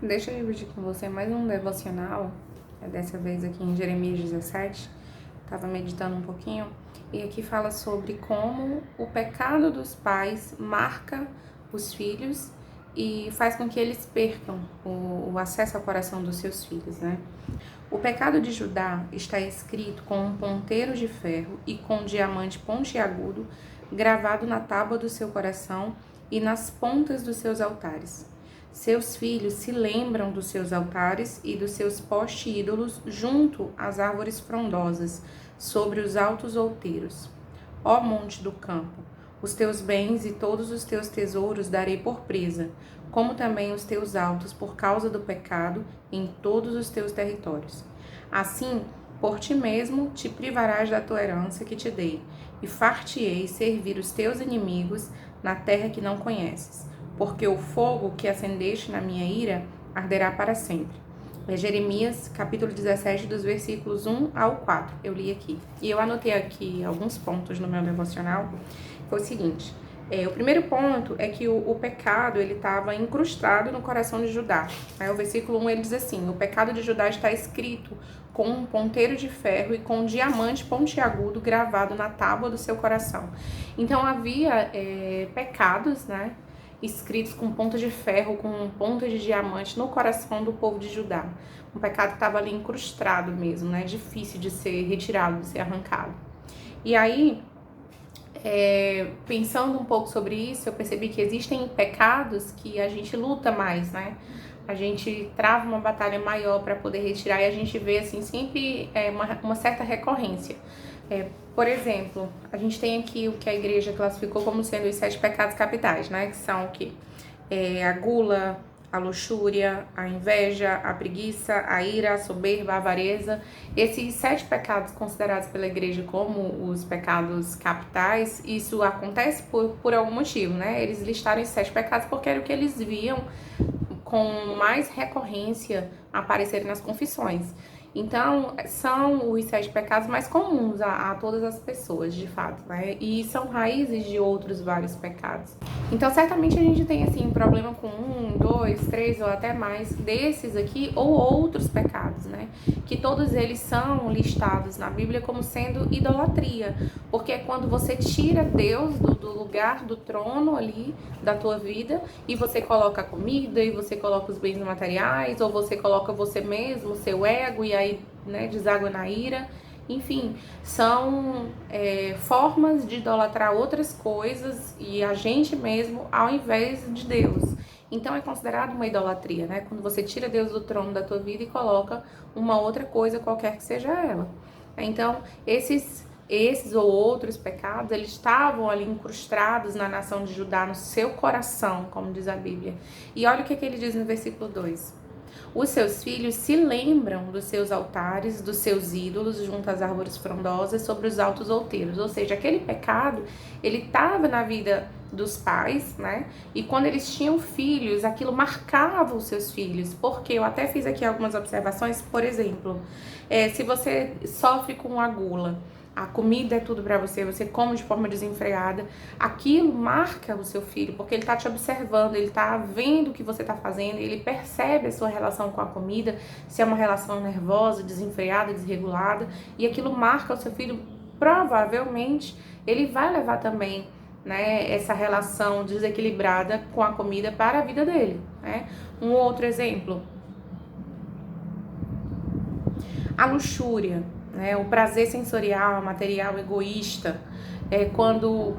Deixa eu dividir com você mais um devocional, dessa vez aqui em Jeremias 17. Estava meditando um pouquinho e aqui fala sobre como o pecado dos pais marca os filhos e faz com que eles percam o acesso ao coração dos seus filhos, né? O pecado de Judá está escrito com um ponteiro de ferro e com um diamante pontiagudo gravado na tábua do seu coração e nas pontas dos seus altares. Seus filhos se lembram dos seus altares e dos seus poste-ídolos junto às árvores frondosas, sobre os altos outeiros. Ó monte do campo, os teus bens e todos os teus tesouros darei por presa, como também os teus altos por causa do pecado em todos os teus territórios. Assim, por ti mesmo te privarás da tua herança que te dei, e far-te-ei servir os teus inimigos na terra que não conheces, porque o fogo que acendeste na minha ira arderá para sempre. É Jeremias, capítulo 17, dos versículos 1 ao 4. Eu li aqui. E eu anotei aqui alguns pontos no meu devocional. Foi o seguinte. O primeiro ponto é que o pecado ele estava incrustado no coração de Judá. Aí o versículo 1 ele diz assim: o pecado de Judá está escrito com um ponteiro de ferro e com um diamante pontiagudo gravado na tábua do seu coração. Então havia pecados, né, escritos com ponta de ferro, com ponta de diamante no coração do povo de Judá. Um pecado que estava ali incrustado mesmo, né, difícil de ser retirado, de ser arrancado. E aí, pensando um pouco sobre isso, eu percebi que existem pecados que a gente luta mais, né? A gente trava uma batalha maior para poder retirar e a gente vê, assim, sempre uma certa recorrência. Por exemplo, a gente tem aqui o que a igreja classificou como sendo os 7 pecados capitais, né? Que são o quê? A gula, a luxúria, a inveja, a preguiça, a ira, a soberba, a avareza. Esses 7 pecados considerados pela igreja como os pecados capitais, isso acontece por algum motivo, né? Eles listaram esses 7 pecados porque era o que eles viam com mais recorrência aparecerem nas confissões. Então, são os 7 pecados mais comuns a todas as pessoas, de fato, né? E são raízes de outros vários pecados. Então, certamente a gente tem, assim, um problema com 1, 2, 3 ou até mais desses aqui, ou outros pecados, né? Que todos eles são listados na Bíblia como sendo idolatria, porque é quando você tira Deus do lugar, do trono ali da tua vida, e você coloca a comida, e você coloca os bens materiais, ou você coloca você mesmo, seu ego, e aí, né, deságua na ira. Enfim, são formas de idolatrar outras coisas e a gente mesmo ao invés de Deus. Então é considerado uma idolatria, né? Quando você tira Deus do trono da tua vida e coloca uma outra coisa, qualquer que seja ela. Então, esses ou outros pecados, eles estavam ali incrustados na nação de Judá, no seu coração, como diz a Bíblia. E olha o que ele diz no versículo 2. Os seus filhos se lembram dos seus altares, dos seus ídolos, junto às árvores frondosas, sobre os altos outeiros. Ou seja, aquele pecado, ele estava na vida dos pais, né? E quando eles tinham filhos, aquilo marcava os seus filhos. Porque eu até fiz aqui algumas observações. Por exemplo, se você sofre com a gula, a comida é tudo pra você, você come de forma desenfreada, aquilo marca o seu filho, porque ele tá te observando, ele tá vendo o que você tá fazendo, ele percebe a sua relação com a comida, se é uma relação nervosa, desenfreada, desregulada, e aquilo marca o seu filho. Provavelmente ele vai levar também, né, essa relação desequilibrada com a comida para a vida dele, né? Um outro exemplo, a luxúria, né? O prazer sensorial, material, egoísta, é quando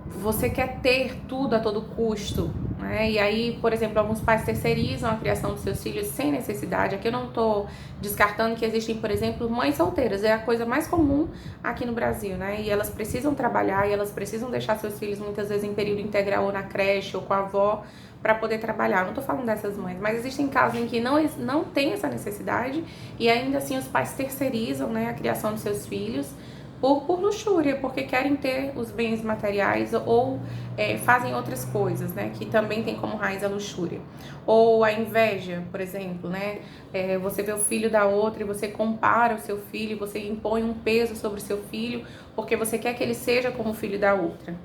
você quer ter tudo a todo custo, né? E aí, por exemplo, alguns pais terceirizam a criação dos seus filhos sem necessidade. Aqui eu não estou descartando que existem, por exemplo, mães solteiras, é a coisa mais comum aqui no Brasil, né? E elas precisam trabalhar e elas precisam deixar seus filhos muitas vezes em período integral ou na creche ou com a avó para poder trabalhar. Não tô falando dessas mães, mas existem casos em que não tem essa necessidade e ainda assim os pais terceirizam, né, a criação dos seus filhos por luxúria, porque querem ter os bens materiais ou fazem outras coisas, né, que também tem como raiz a luxúria. Ou a inveja, por exemplo, né, você vê o filho da outra e você compara o seu filho, você impõe um peso sobre o seu filho, porque você quer que ele seja como o filho da outra.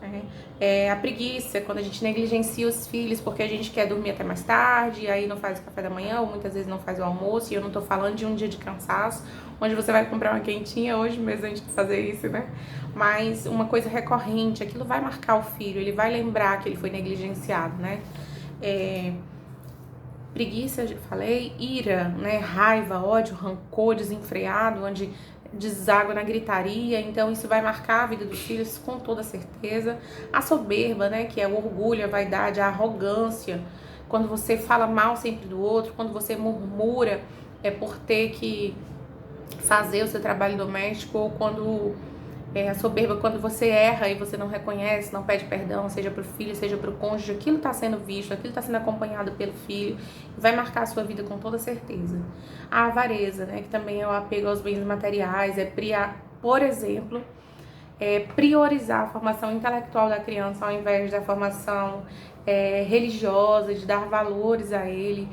né? É a preguiça, quando a gente negligencia os filhos porque a gente quer dormir até mais tarde, e aí não faz o café da manhã, ou muitas vezes não faz o almoço, e eu não tô falando de um dia de cansaço, onde você vai comprar uma quentinha hoje mesmo antes de fazer isso, né? Mas uma coisa recorrente, aquilo vai marcar o filho, ele vai lembrar que ele foi negligenciado, né? Preguiça, eu falei, ira, né? Raiva, ódio, rancor desenfreado, onde deságua na gritaria, então isso vai marcar a vida dos filhos com toda certeza. A soberba, né, que é o orgulho, a vaidade, a arrogância, quando você fala mal sempre do outro, quando você murmura por ter que fazer o seu trabalho doméstico, ou quando a soberba, quando você erra e você não reconhece, não pede perdão, seja para o filho, seja para o cônjuge, aquilo está sendo visto, aquilo está sendo acompanhado pelo filho, vai marcar a sua vida com toda certeza. A avareza, né, que também é o apego aos bens materiais, por exemplo, priorizar a formação intelectual da criança ao invés da formação religiosa, de dar valores a ele,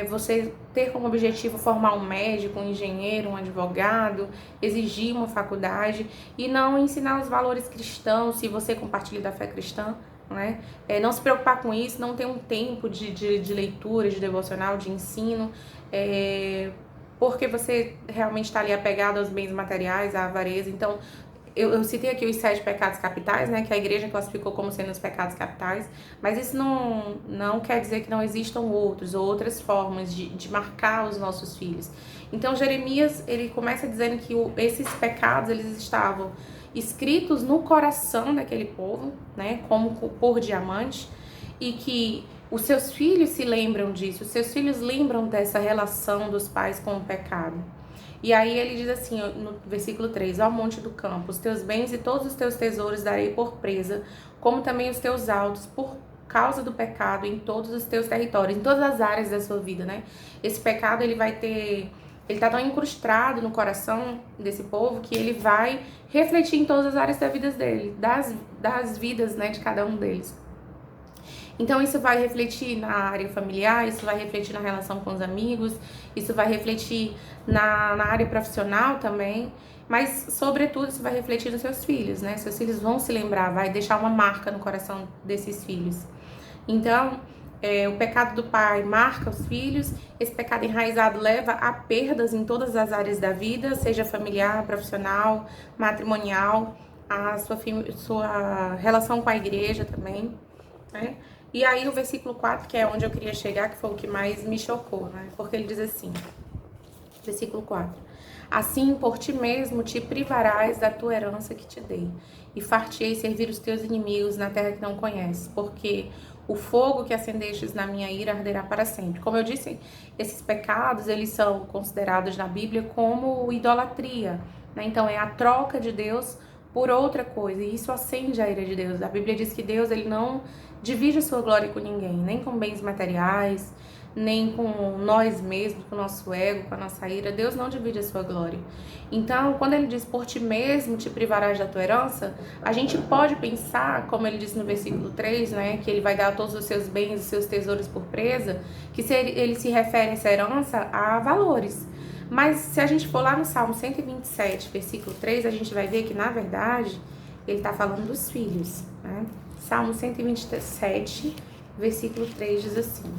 você ter como objetivo formar um médico, um engenheiro, um advogado, exigir uma faculdade e não ensinar os valores cristãos, se você compartilha da fé cristã, né? Não se preocupar com isso, não ter um tempo de leitura, de devocional, de ensino, porque você realmente está ali apegado aos bens materiais, à avareza. Então, eu citei aqui os 7 pecados capitais, né, que a igreja classificou como sendo os pecados capitais, mas isso não quer dizer que não existam outras formas de marcar os nossos filhos. Então, Jeremias, ele começa dizendo que esses pecados, eles estavam escritos no coração daquele povo, né, como por diamante, e que os seus filhos se lembram disso, os seus filhos lembram dessa relação dos pais com o pecado. E aí ele diz assim, no versículo 3, ao monte do campo, os teus bens e todos os teus tesouros darei por presa, como também os teus altos, por causa do pecado em todos os teus territórios, em todas as áreas da sua vida, né? Esse pecado, ele tá tão incrustado no coração desse povo que ele vai refletir em todas as áreas da vida dele, das vidas, né, de cada um deles. Então isso vai refletir na área familiar, isso vai refletir na relação com os amigos, isso vai refletir na área profissional também, mas sobretudo isso vai refletir nos seus filhos, né? Seus filhos vão se lembrar, vai deixar uma marca no coração desses filhos. Então, o pecado do pai marca os filhos, esse pecado enraizado leva a perdas em todas as áreas da vida, seja familiar, profissional, matrimonial, a sua relação com a igreja também, né? E aí o versículo 4, que é onde eu queria chegar, que foi o que mais me chocou, né? Porque ele diz assim, versículo 4, assim por ti mesmo te privarás da tua herança que te dei, e far-te-ei servir os teus inimigos na terra que não conheces, porque o fogo que acendestes na minha ira arderá para sempre. Como eu disse, esses pecados, eles são considerados na Bíblia como idolatria, né? Então é a troca de Deus por outra coisa, e isso acende a ira de Deus. A Bíblia diz que Deus, ele não divide a sua glória com ninguém, nem com bens materiais, nem com nós mesmos, com o nosso ego, com a nossa ira. Deus não divide a sua glória. Então, quando ele diz, por ti mesmo te privarás da tua herança, a gente pode pensar, como ele disse no versículo 3, né, que ele vai dar todos os seus bens e seus tesouros por presa, que ele se refere a essa herança a valores. Mas se a gente for lá no Salmo 127, versículo 3, a gente vai ver que, na verdade, ele está falando dos filhos, né? Salmo 127, versículo 3 diz assim,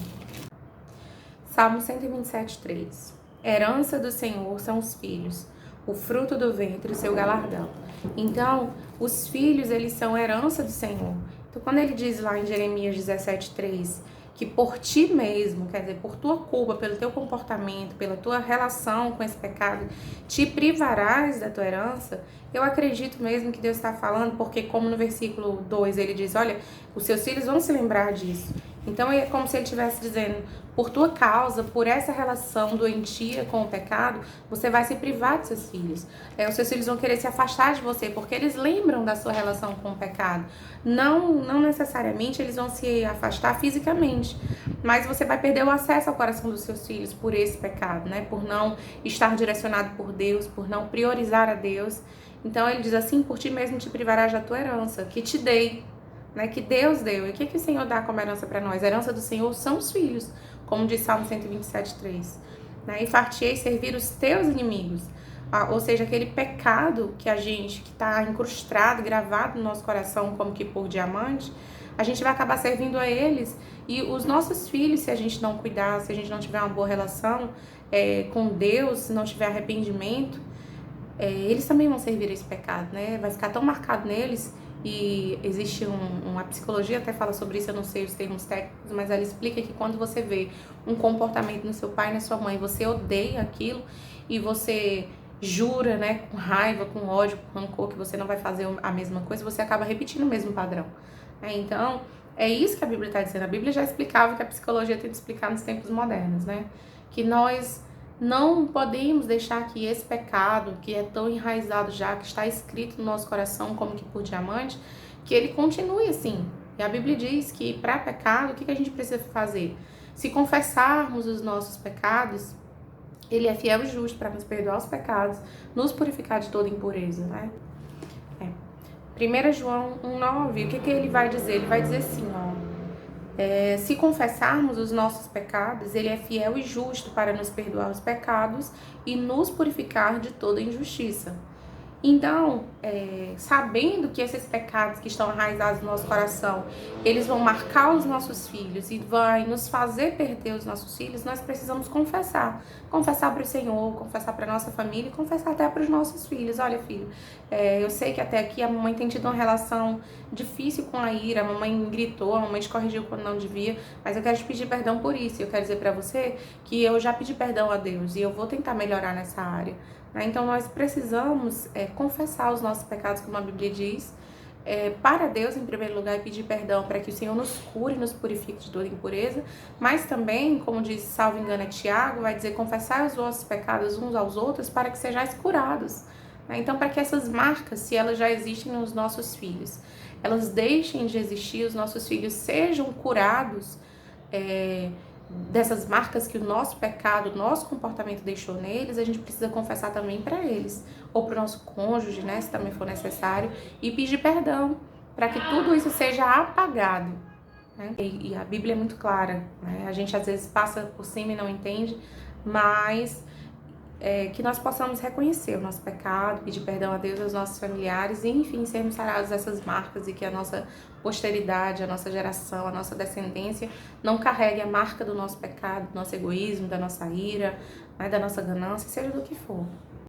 Salmo 127, 3, herança do Senhor são os filhos, o fruto do ventre, o seu galardão. Então, os filhos, eles são herança do Senhor. Então, quando ele diz lá em Jeremias 17, 3, que por ti mesmo, quer dizer, por tua culpa, pelo teu comportamento, pela tua relação com esse pecado, te privarás da tua herança, eu acredito mesmo que Deus está falando, porque como no versículo 2 ele diz, olha, os seus filhos vão se lembrar disso. Então é como se ele estivesse dizendo, por tua causa, por essa relação doentia com o pecado, você vai se privar dos seus filhos. Os seus filhos vão querer se afastar de você, porque eles lembram da sua relação com o pecado. Não necessariamente eles vão se afastar fisicamente, mas você vai perder o acesso ao coração dos seus filhos por esse pecado, né? Por não estar direcionado por Deus, por não priorizar a Deus. Então ele diz assim, por ti mesmo te privarás da tua herança, que te dei, né? Que Deus deu. E o que o Senhor dá como herança para nós? A herança do Senhor são os filhos, como diz Salmo 127, 3. Né? E far-te-ei servir os teus inimigos. ou seja, aquele pecado que que está incrustado, gravado no nosso coração como que por diamante, a gente vai acabar servindo a eles, e os nossos filhos, se a gente não cuidar, se a gente não tiver uma boa relação com Deus, se não tiver arrependimento, eles também vão servir a esse pecado, né? Vai ficar tão marcado neles. E existe uma psicologia, até fala sobre isso, eu não sei os termos técnicos, mas ela explica que quando você vê um comportamento no seu pai e na sua mãe, você odeia aquilo e você jura, né, com raiva, com ódio, com rancor, que você não vai fazer a mesma coisa, você acaba repetindo o mesmo padrão. Então, é isso que a Bíblia está dizendo. A Bíblia já explicava o que a psicologia tenta explicar nos tempos modernos, né? Que nós não podemos deixar que esse pecado, que é tão enraizado já, que está escrito no nosso coração como que por diamante, que ele continue assim. E a Bíblia diz que para pecado, o que a gente precisa fazer? Se confessarmos os nossos pecados, ele é fiel e justo para nos perdoar os pecados, nos purificar de toda impureza, né? 1 João 1,9, o que ele vai dizer? Ele vai dizer assim, se confessarmos os nossos pecados, ele é fiel e justo para nos perdoar os pecados e nos purificar de toda injustiça. Então, sabendo que esses pecados que estão arraizados no nosso coração, eles vão marcar os nossos filhos e vai nos fazer perder os nossos filhos, nós precisamos confessar. Confessar para o Senhor, confessar para a nossa família e confessar até para os nossos filhos. Olha, filho, eu sei que até aqui a mamãe tem tido uma relação difícil com a Ira, a mamãe gritou, a mamãe te corrigiu quando não devia, mas eu quero te pedir perdão por isso. Eu quero dizer para você que eu já pedi perdão a Deus e eu vou tentar melhorar nessa área. Então, nós precisamos confessar os nossos pecados, como a Bíblia diz, para Deus, em primeiro lugar, e pedir perdão para que o Senhor nos cure, nos purifique de toda impureza, mas também, como diz, salvo engano, é Tiago, vai dizer, confessai os vossos pecados uns aos outros para que sejais curados. Então, para que essas marcas, se elas já existem nos nossos filhos, elas deixem de existir, os nossos filhos sejam curados dessas marcas que o nosso pecado, o nosso comportamento deixou neles, a gente precisa confessar também para eles, ou para o nosso cônjuge, né, se também for necessário, e pedir perdão, para que tudo isso seja apagado, né? E a Bíblia é muito clara, né? A gente às vezes passa por cima e não entende, mas que nós possamos reconhecer o nosso pecado, pedir perdão a Deus, aos nossos familiares e, enfim, sermos sarados dessas marcas e que a nossa posteridade, a nossa geração, a nossa descendência não carregue a marca do nosso pecado, do nosso egoísmo, da nossa ira, né, da nossa ganância, seja do que for.